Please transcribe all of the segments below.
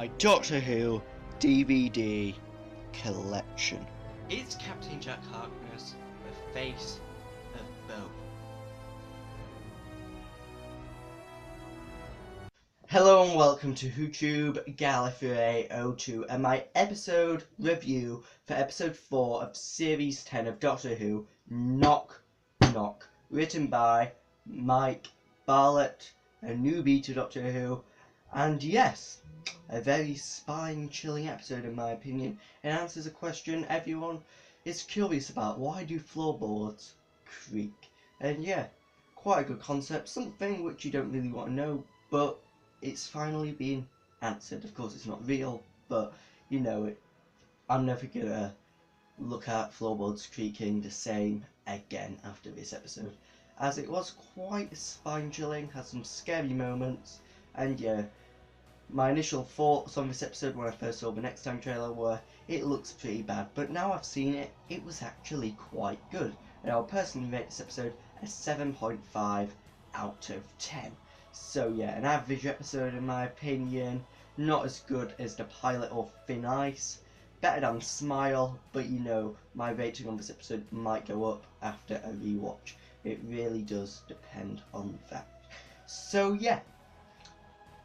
my Doctor Who DVD collection. Is Captain Jack Harkness the face of both? Hello and welcome to WhoTube Gallifrey 02 and my episode review for episode 4 of series 10 of Doctor Who, Knock Knock, written by Mike Bartlett, a newbie to Doctor Who, and yes, a very spine-chilling episode in my opinion. It answers a question everyone is curious about: why do floorboards creak? And yeah, quite a good concept, something which you don't really want to know, but it's finally been answered. Of course it's not real, but you know it. I'm never gonna look at floorboards creaking the same again after this episode, as it was quite spine-chilling, had some scary moments, and yeah, my initial thoughts on this episode when I first saw the Next Time trailer were, it looks pretty bad, but now I've seen it, it was actually quite good, and I'll personally rate this episode a 7.5 out of 10. So yeah, an average episode in my opinion, not as good as the pilot or Thin Ice, better than Smile, but you know, my rating on this episode might go up after a rewatch. It really does depend on that. So yeah,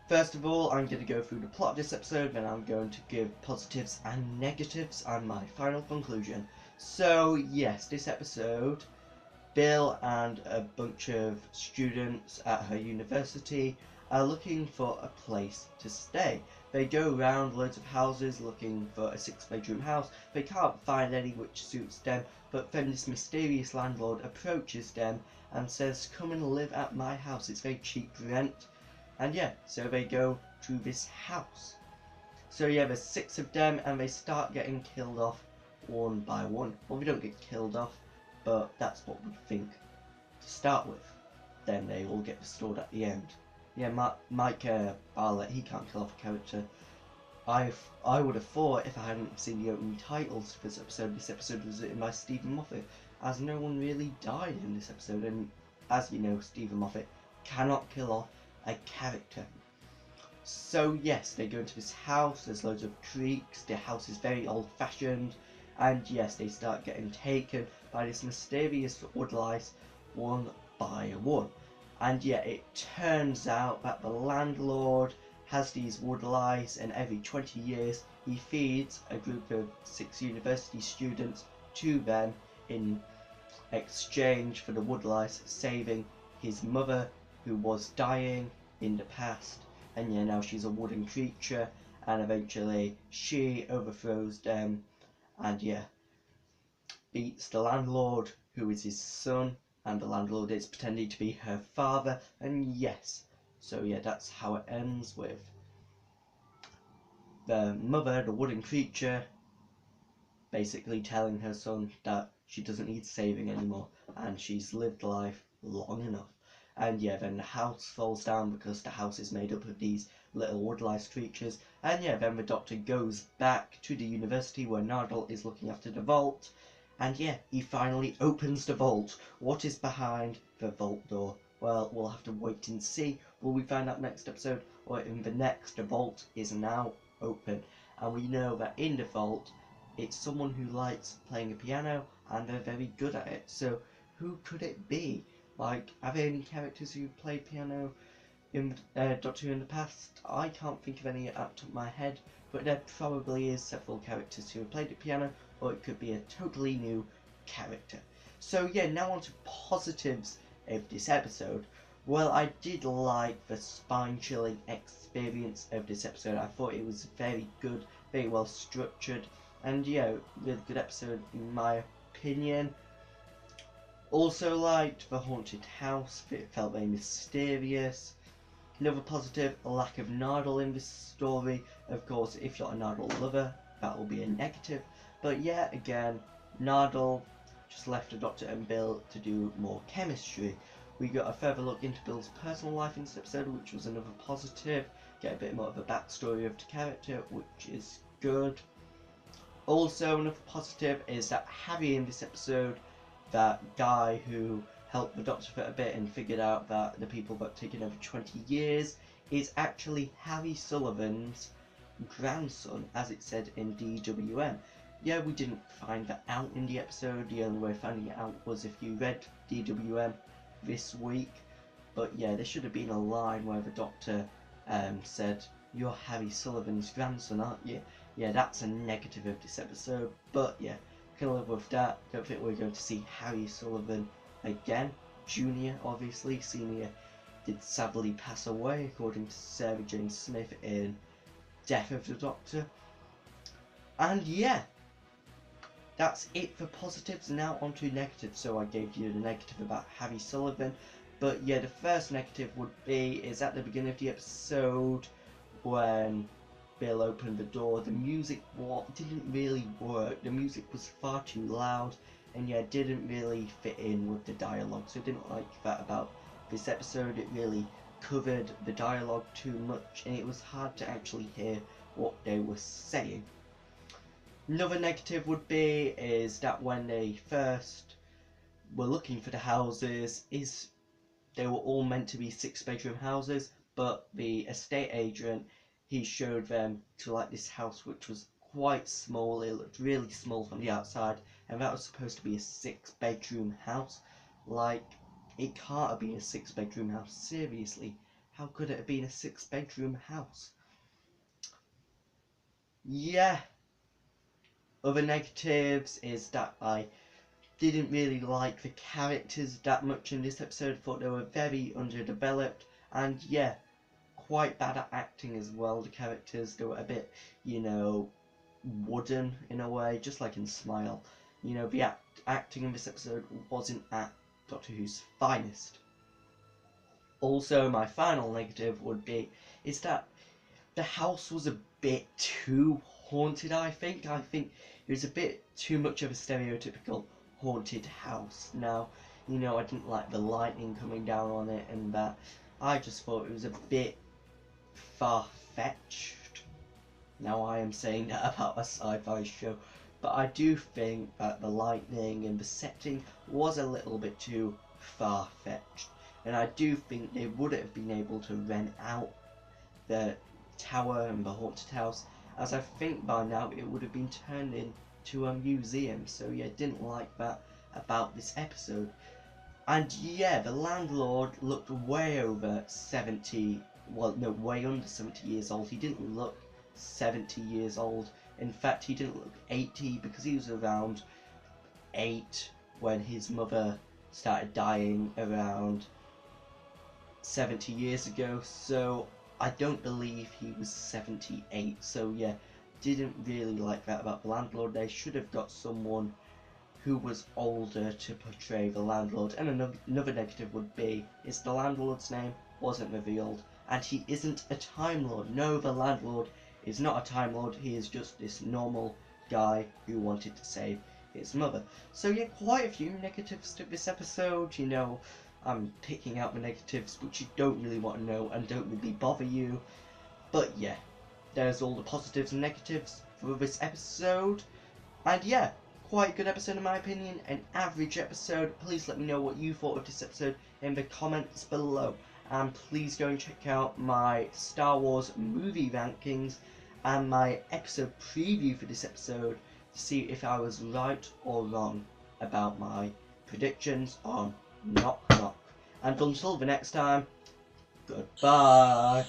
first of all, I'm going to go through the plot of this episode, then I'm going to give positives and negatives and my final conclusion. So yes, this episode, Bill and a bunch of students at her university are looking for a place to stay. They go around loads of houses looking for a 6-bedroom house. They can't find any which suits them, but then this mysterious landlord approaches them and says, "Come and live at my house, it's very cheap rent." And yeah, so they go to this house. So yeah, there's 6 of them and they start getting killed off one by one. Well, they don't get killed off, but that's what we think to start with. Then they all get restored at the end. Yeah, Mike Bartlett, he can't kill off a character. I would have thought, if I hadn't seen the opening titles for this episode was written by Stephen Moffat, as no one really died in this episode, and as you know, Stephen Moffat cannot kill off a character. So yes, they go into this house, there's loads of creaks, the house is very old-fashioned, and yes, they start getting taken by this mysterious woodlice one by one. And yeah, it turns out that the landlord has these woodlice, and every 20 years he feeds a group of 6 university students to them in exchange for the woodlice saving his mother, who was dying in the past, and yeah, now she's a wooden creature, and eventually she overthrows them and yeah, beats the landlord, who is his son, and the landlord is pretending to be her father, and yes, so yeah, that's how it ends, with the mother, the wooden creature, basically telling her son that she doesn't need saving anymore, and she's lived life long enough. And yeah, then the house falls down because the house is made up of these little woodlice creatures, and yeah, then the Doctor goes back to the university where Nardole is looking after the vault, and yeah, he finally opens the vault. What is behind the vault door? Well, we'll have to wait and see. Will we find out next episode, or in the next? The vault is now open, and we know that in the vault it's someone who likes playing a piano, and they're very good at it. So who could it be? Like, are there any characters who played piano in Doctor Who in the past? I can't think of any at the top of my head, but there probably is several characters who have played the piano, or it could be a totally new character. So yeah, now on to positives of this episode. Well, I did like the spine-chilling experience of this episode. I thought it was very good, very well structured, and yeah, really good episode in my opinion. Also liked the haunted house, it felt very mysterious. Another positive, a lack of Nardole in this story. Of course, if you're a Nardole lover, that will be a negative. But yeah, again, Nardole just left the Doctor and Bill to do more chemistry. We got a further look into Bill's personal life in this episode, which was another positive. Get a bit more of a backstory of the character, which is good. Also, another positive is that Harry in this episode, that guy who helped the Doctor for a bit and figured out that the people got taken over 20 years, is actually Harry Sullivan's grandson, as it said in DWM. Yeah, we didn't find that out in the episode. The only way of finding it out was if you read DWM this week. But yeah, there should have been a line where the Doctor said, "You're Harry Sullivan's grandson, aren't you?" Yeah, that's a negative of this episode. But yeah, can live with that. Don't think we're going to see Harry Sullivan again. Junior, obviously. Senior did sadly pass away, according to Sarah Jane Smith in Death of the Doctor. And yeah, that's it for positives. Now on to negatives. So I gave you the negative about Harry Sullivan. But yeah, the first negative would be is at the beginning of the episode when Bill opened the door, the music didn't really work. The music was far too loud, and yeah, didn't really fit in with the dialogue. So I didn't like that about this episode. It really covered the dialogue too much, and it was hard to actually hear what they were saying. Another negative would be is that when they first were looking for the houses, they were all meant to be 6-bedroom houses, but the estate agent, he showed them to like this house which was quite small. It looked really small from the outside, and that was supposed to be a 6-bedroom house. Like, it can't have been a 6-bedroom house. Seriously, how could it have been a 6-bedroom house? Yeah. Other negatives is that I didn't really like the characters that much in this episode. Thought they were very underdeveloped, and yeah, quite bad at acting as well. The characters, they were a bit, wooden in a way, just like in Smile. The acting in this episode wasn't at Doctor Who's finest. Also, my final negative would be is that the house was a bit too haunted. I think it was a bit too much of a stereotypical haunted house. Now, I didn't like the lightning coming down on it, and that I just thought it was a bit far-fetched. Now I am saying that about a sci-fi show, but I do think that the lightning and the setting was a little bit too far-fetched, and I do think they would have been able to rent out the tower and the haunted house, as I think by now it would have been turned into a museum. So yeah, didn't like that about this episode. And yeah, the landlord looked way over 70, well no, way under 70 years old. He didn't look 70 years old. In fact, he didn't look 80, because he was around 8 when his mother started dying around 70 years ago. So I don't believe he was 78. So yeah, didn't really like that about the landlord. They should have got someone who was older to portray the landlord. And another negative would be is the landlord's name wasn't revealed, and he isn't a Time Lord. No, the landlord is not a Time Lord. He is just this normal guy who wanted to save his mother. So yeah, quite a few negatives to this episode. I'm picking out the negatives which you don't really want to know and don't really bother you. But yeah, there's all the positives and negatives for this episode. And yeah, quite a good episode in my opinion, an average episode. Please let me know what you thought of this episode in the comments below. And please go and check out my Star Wars movie rankings and my episode preview for this episode to see if I was right or wrong about my predictions on Knock Knock. And until the next time, goodbye.